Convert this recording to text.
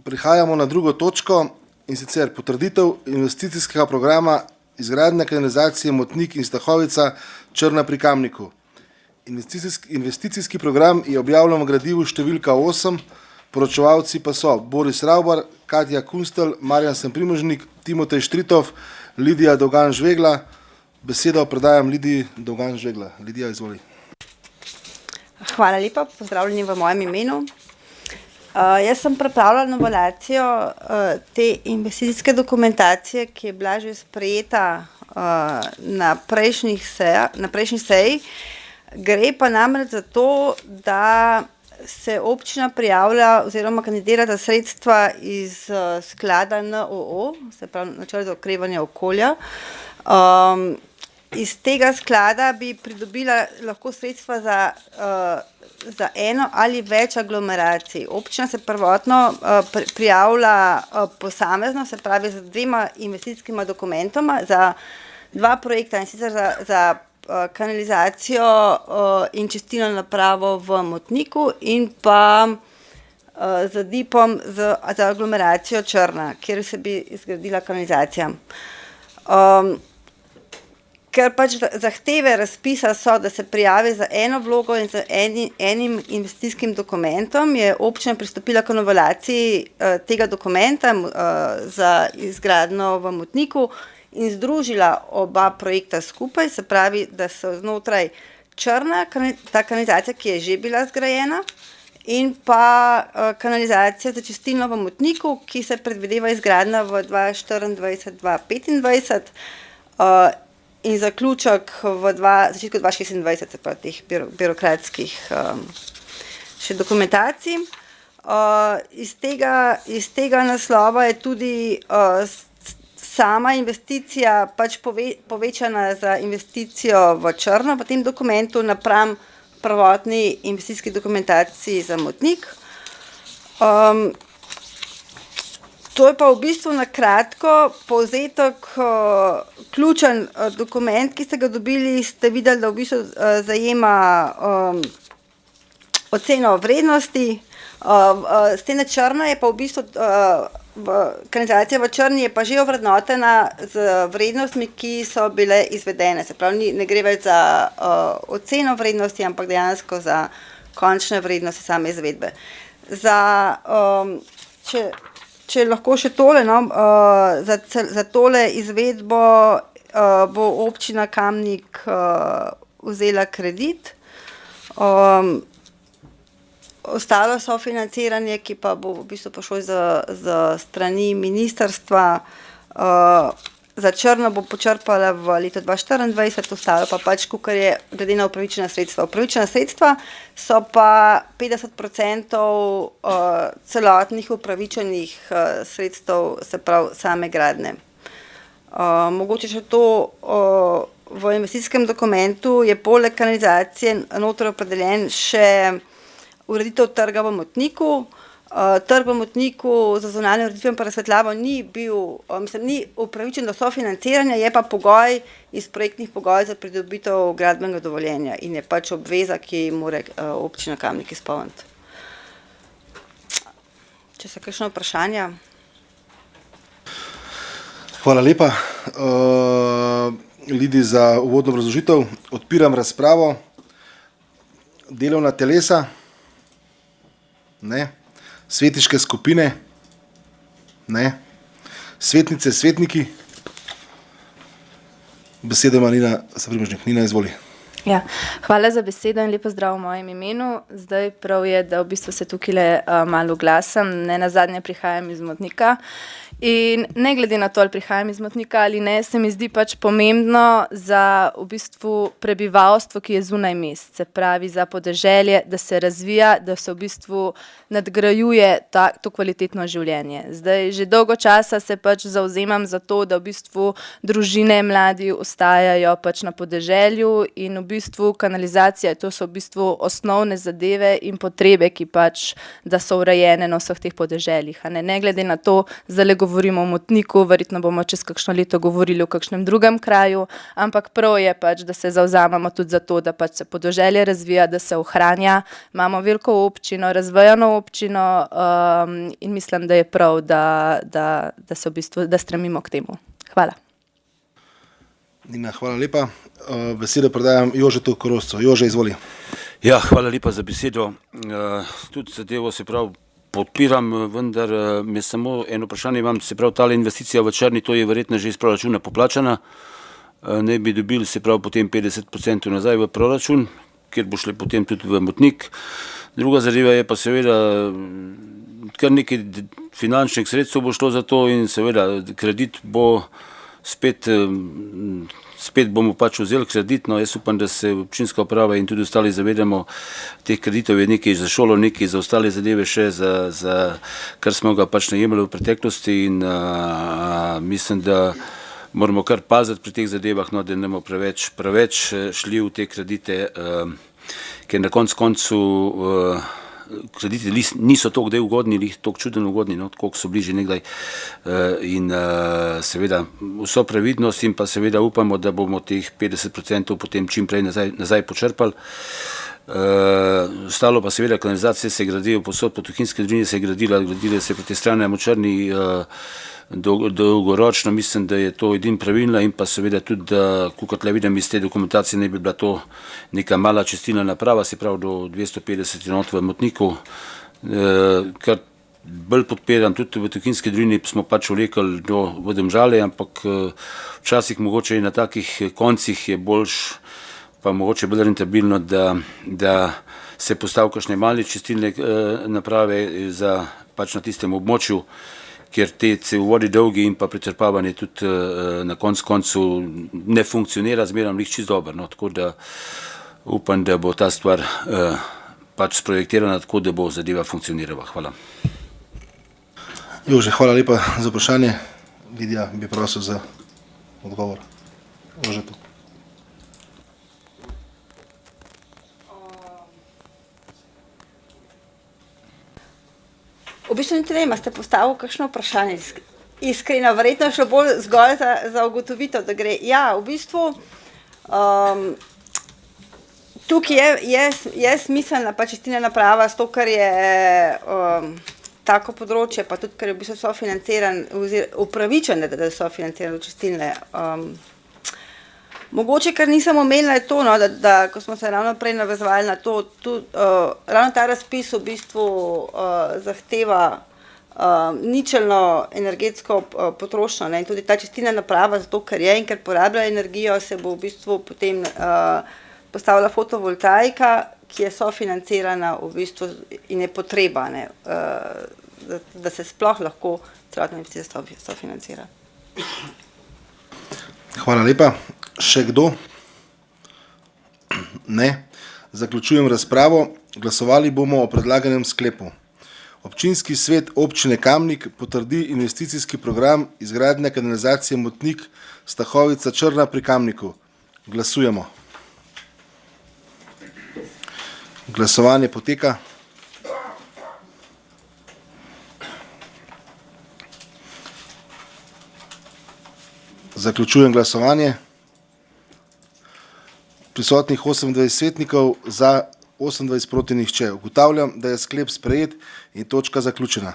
Prihajamo na drugo točko, in sicer potrditev investicijskega programa izgradnja kanalizacije Motnik in Stahovica Črna pri Kamniku. Investicijski program je objavljen v gradivu številka 8, poročevalci pa so Boris Ravbar, Katja Kunstelj, Marjan Semprimožnik, Timotej Štritov, Lidija Dolgan-Žvegla. Besedo predajam Lidiji Dolgan-Žvegla. Lidija, izvoli. Hvala lepa, pozdravljeni v mojem imenu. Jaz sem pripravila novelacijo te investicijske dokumentacije, ki je bila že sprejeta na prejšnji seji. Gre pa namreč za to, da se občina prijavlja oziroma kandidira za sredstva iz sklada NOO, se pravi Načrt za okrevanje okolja. Iz tega sklada bi pridobila lahko sredstva za eno ali več aglomeracij. Občina se prvotno prijavlja posamezno, se pravi z 2 investicijskima dokumentoma za 2 projekta, in sicer za kanalizacijo in čistilno napravo v Motniku in pa z DIP-om za aglomeracijo Črna, kjer se bi zgradila kanalizacija. Ker pač zahteve razpisa so, da se prijavi za eno vlogo in za enim investicijskim dokumentom, je občina pristopila k novelaciji tega dokumenta za izgradnjo v Motniku in združila oba projekta skupaj, se pravi, da so znotraj Črna, ta kanalizacija, ki je že bila zgrajena, in pa kanalizacija za čistilno v Motniku, ki se predvideva izgradnja v 2024-2025, in zaključek v začetku 2026, se pravi teh birokratskih še dokumentacij. Iz tega naslova je tudi sama investicija pač povečana za investicijo v Črno v tem dokumentu napram prvotni investicijski dokumentaciji za Motnik. To je pa v bistvu na kratko povzetek, ključen dokument, ki ste ga dobili, ste videli, da v bistvu zajema oceno vrednosti. Stena Črna je pa v bistvu, kanalizacija v Črni je pa že ovrednotena z vrednostmi, ki so bile izvedene. Se pravi, ne gre več za oceno vrednosti, ampak dejansko za končne vrednosti same izvedbe. Če lahko še tole, za tole izvedbo bo občina Kamnik vzela kredit. Ostalo sofinanciranje, ki pa bo v bistvu prišlo z strani ministrstva, za Črno bo počrpala v letu 2024, ostalo pa pač, kakor je glede na upravičena sredstva. Upravičena sredstva so pa 50% celotnih upravičenih sredstev, se pravi same gradnje. Mogoče še to, v investicijskem dokumentu je poleg kanalizacije noter opredeljen še ureditev trga v Motniku. Trg v Motniku za zunanjo ureditvijo in razsvetljavo ni upravičen do sofinanciranja, je pa pogoj iz projektnih pogojev za pridobitev gradbenega dovoljenja in je pač obveza, ki mora občina Kamnik izpolniti. Če so kakšna vprašanja? Hvala lepa, Lidiji, za uvodno obrazložitev. Odpiram razpravo. Delovna telesa? Ne. Svetniške skupine? Ne. Svetnice, svetniki? Besedo ima Nina Semprimožnik. Nina, izvoli. Ja, hvala za besedo in lepo zdrav v mojem imenu. Zdaj prav je, da v bistvu se tukaj malo oglasim, ne nazadnje prihajam iz Motnika. In ne glede na to, ali prihajam iz Motnika ali ne, se mi zdi pač pomembno za v bistvu prebivalstvo, ki je zunaj mest, se pravi za podeželje, da se razvija, da se v bistvu nadgrajuje to kvalitetno življenje. Zdaj, že dolgo časa se pač zavzemam za to, da v bistvu družine, mladi ostajajo pač na podeželju in v bistvu kanalizacija, to so v bistvu osnovne zadeve in potrebe, ki pač, da so urejene na vseh teh podeželjih. Ne glede na to, zdaj govorimo o Motniku, verjetno bomo čez kakšno leto govorili o kakšnem drugem kraju, ampak prav je pač, da se zavzamemo tudi za to, da pač se podeželje razvija, da se ohranja. Imamo veliko občino, razvejano občino in mislim, da je prav, da se v bistvu, da stremimo k temu. Hvala. Nina, hvala lepa. Besedo predajam Jožetu Koroscu. Jože, izvoli. Ja, hvala lepa za besedo. Tudi zadevo se prav podpiram, vendar me samo eno vprašanje imam, se prav tale investicija v Črni, to je verjetno že iz proračuna poplačana, ne bi dobili se prav potem 50% nazaj v proračun, kjer bo šle potem tudi v Motnik. Druga zadeva je pa seveda kar nekaj finančnih sredstev bo šlo za to in seveda kredit bo spet bomo pač vzeli kredit, no jaz upam, da se občinska uprava in tudi ostali zavedamo, teh kreditov je nekaj za šolo, nekaj za ostale zadeve še, za kar smo ga pač najemali v preteklosti in mislim, da moramo kar paziti pri teh zadevah, no, da ne bomo preveč šli v te kredite, ker na koncu krediti niso toliko kdaj ugodni, toliko čudno ugodni, no, koliko so bili že nekdaj in seveda vso previdnost in pa seveda upamo, da bomo teh 50% potem čim prej nazaj počrpali. Ostalo pa seveda kanalizacije se gradijo posod, po Tuhinjski dolini se je gradila se proti strani Močrni dolgoročno, mislim, da je to edin pravilna in pa seveda tudi, da kakor tle vidim iz te dokumentacije, ne bi bila to neka mala čistilna naprava, se pravi do 250 enot v Motniku, kar bolj podpiram, tudi v Tuhinjski dolini smo pač vlekali v Domžale, ampak včasih mogoče na takih koncih je boljš, pa mogoče bolj rentabilno, da se postavi kakšne male čistilne naprave za pač na tistem območju, ker te cevovodi dolgi in pa prečrpavanje tudi na koncu ne funkcionira, zmeram jih čisto dobro, no, tako da upam, da bo ta stvar pač sprojektirana tako, da bo zadeva funkcionirala. Hvala. Jože, hvala lepa za vprašanje. Lidija, bi prosil za odgovor. Jože tu. V bistvu niti ne vem, ste postavili kakšno vprašanje iskreno, verjetno še bolj zgolj za ugotovitev, da gre. Ja, v bistvu tukaj je smiselna pa čistilna naprava, zato ker je tako področje, pa tudi ker je v bistvu sofinanciran, upravičen, da so financirane čistilne. Mogoče, ker nisem omenila, je to, no, da ko smo se ravno prej navezovali na to, ravno ta razpis v bistvu zahteva ničelno energetsko potrošnjo, ne, in tudi ta čistilna naprava, zato ker je in ker porablja energijo, se bo v bistvu potem postavila fotovoltaika, ki je sofinancirana v bistvu in je potreba, ne, da se sploh lahko celotna investicija sofinancira. Hvala lepa. Še kdo? Ne. Zaključujem razpravo. Glasovali bomo o predlaganem sklepu. Občinski svet občine Kamnik potrdi investicijski program izgradnje kanalizacije Motnik Stahovica Črna pri Kamniku. Glasujemo. Glasovanje poteka. Zaključujem glasovanje. Prisotnih 28 svetnikov, za 28 proti nihče. Ugotavljam, da je sklep sprejet in točka zaključena.